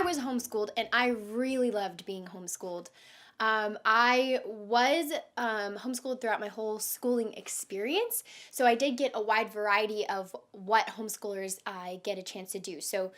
was homeschooled, and I really loved being homeschooled. I was homeschooled throughout my whole schooling experience, so I did get a wide variety of what homeschoolers get a chance to do. So,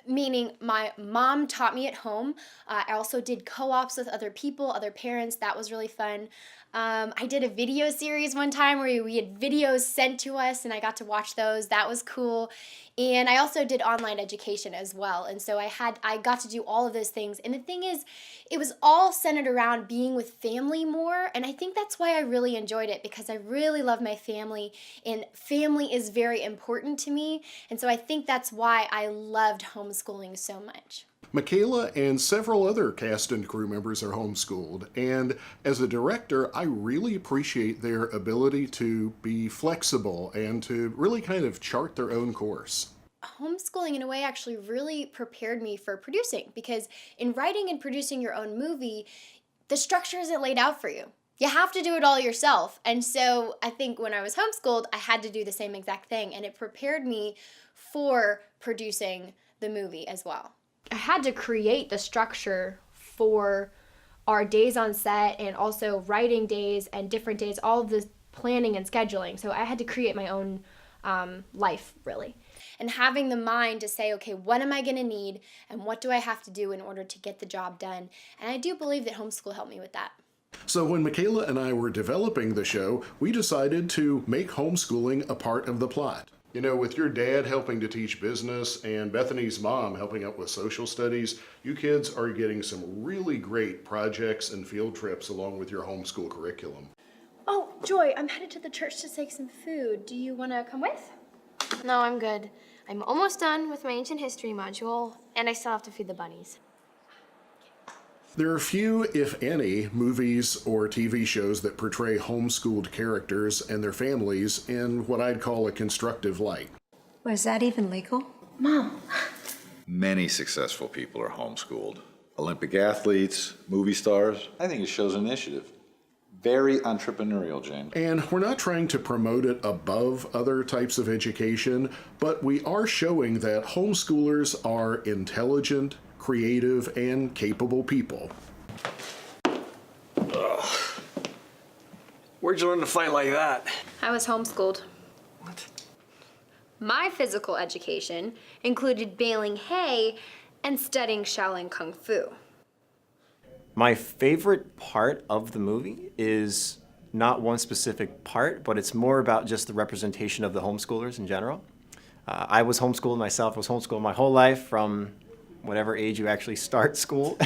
meaning my mom taught me at home. I also did co-ops with other people, other parents. That was really fun. I did a video series one time where we had videos sent to us, and I got to watch those. That was cool. And I also did online education as well. And so I got to do all of those things. And the thing is, it was all centered around being with family more. And I think that's why I really enjoyed it, because I really love my family, and family is very important to me. And so I think that's why I loved homeschooling so much. Michaela and several other cast and crew members are homeschooled, and as a director, I really appreciate their ability to be flexible and to really kind of chart their own course. Homeschooling in a way actually really prepared me for producing, because in writing and producing your own movie, the structure isn't laid out for you. You have to do it all yourself. And so I think when I was homeschooled, I had to do the same exact thing, and it prepared me for producing the movie as well. I had to create the structure for our days on set, and also writing days and different days, all of the planning and scheduling. So I had to create my own life, really. And having the mind to say, okay, what am I going to need, and what do I have to do in order to get the job done? And I do believe that homeschool helped me with that. So when Michaela and I were developing the show, we decided to make homeschooling a part of the plot. You know, with your dad helping to teach business and Bethany's mom helping out with social studies, you kids are getting some really great projects and field trips along with your homeschool curriculum. Oh, Joy, I'm headed to the church to take some food. Do you want to come with? No, I'm good. I'm almost done with my ancient history module, and I still have to feed the bunnies. There are few, if any, movies or TV shows that portray homeschooled characters and their families in what I'd call a constructive light. Was that even legal? Mom. Many successful people are homeschooled. Olympic athletes, movie stars. I think it shows initiative. Very entrepreneurial, James. And we're not trying to promote it above other types of education, but we are showing that homeschoolers are intelligent, creative, and capable people. Where'd you learn to fight like that? I was homeschooled. What? My physical education included baling hay and studying Shaolin Kung Fu. My favorite part of the movie is not one specific part, but it's more about just the representation of the homeschoolers in general. I was homeschooled myself. I was homeschooled my whole life, from whatever age you actually start school,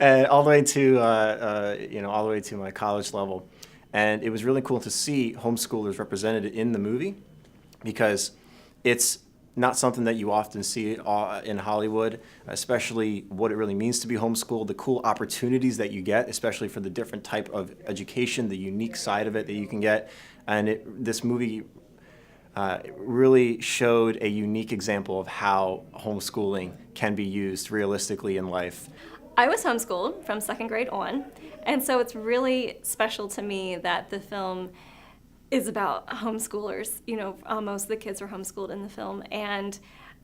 and all the way to all the way to my college level. And it was really cool to see homeschoolers represented in the movie, because it's not something that you often see in Hollywood, especially what it really means to be homeschooled, the cool opportunities that you get, especially for the different type of education, the unique side of it that you can get. And this movie really showed a unique example of how homeschooling can be used realistically in life. I was homeschooled from second grade on, and so it's really special to me that the film is about homeschoolers. You know, most of the kids were homeschooled in the film, and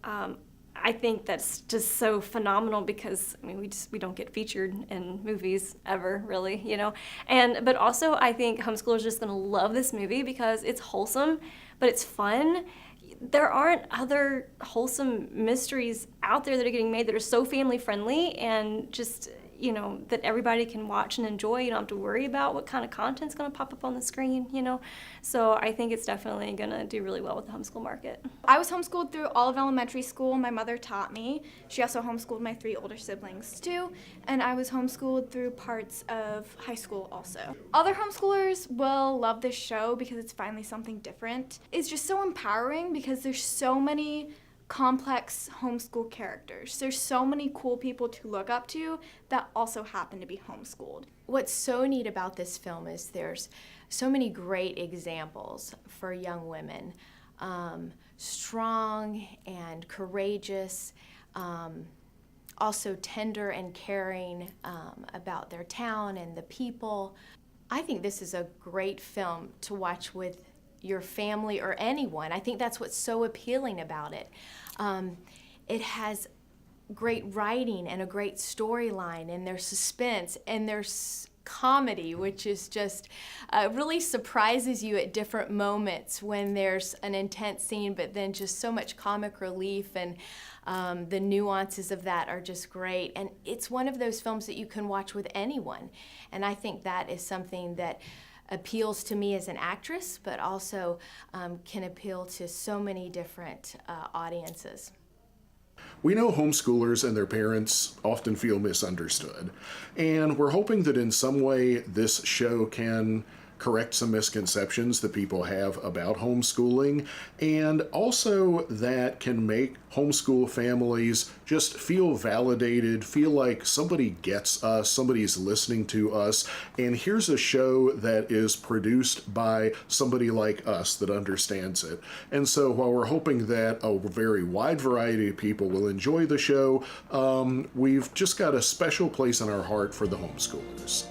I think that's just so phenomenal, because I mean we don't get featured in movies ever, really, you know. But also I think homeschoolers are just gonna love this movie because it's wholesome, but it's fun. There aren't other wholesome mysteries out there that are getting made that are so family friendly and just, you know, that everybody can watch and enjoy. You don't have to worry about what kind of content's going to pop up on the screen, you know. So I think it's definitely going to do really well with the homeschool market. I was homeschooled through all of elementary school. My mother taught me. She also homeschooled my 3 older siblings too, and I was homeschooled through parts of high school also. Other homeschoolers will love this show because it's finally something different. It's just so empowering because there's so many complex homeschool characters. There's so many cool people to look up to that also happen to be homeschooled. What's so neat about this film is there's so many great examples for young women, strong and courageous, also tender and caring about their town and the people. I think this is a great film to watch with your family or anyone. I think that's what's so appealing about it. It has great writing and a great storyline, and there's suspense, and there's comedy, which is just really surprises you at different moments when there's an intense scene, but then just so much comic relief, and the nuances of that are just great. And it's one of those films that you can watch with anyone, and I think that is something that appeals to me as an actress, but also can appeal to so many different audiences. We know homeschoolers and their parents often feel misunderstood, and we're hoping that in some way this show can correct some misconceptions that people have about homeschooling, and also that can make homeschool families just feel validated, feel like somebody gets us, somebody's listening to us, and here's a show that is produced by somebody like us that understands it. And so while we're hoping that a very wide variety of people will enjoy the show, we've just got a special place in our heart for the homeschoolers.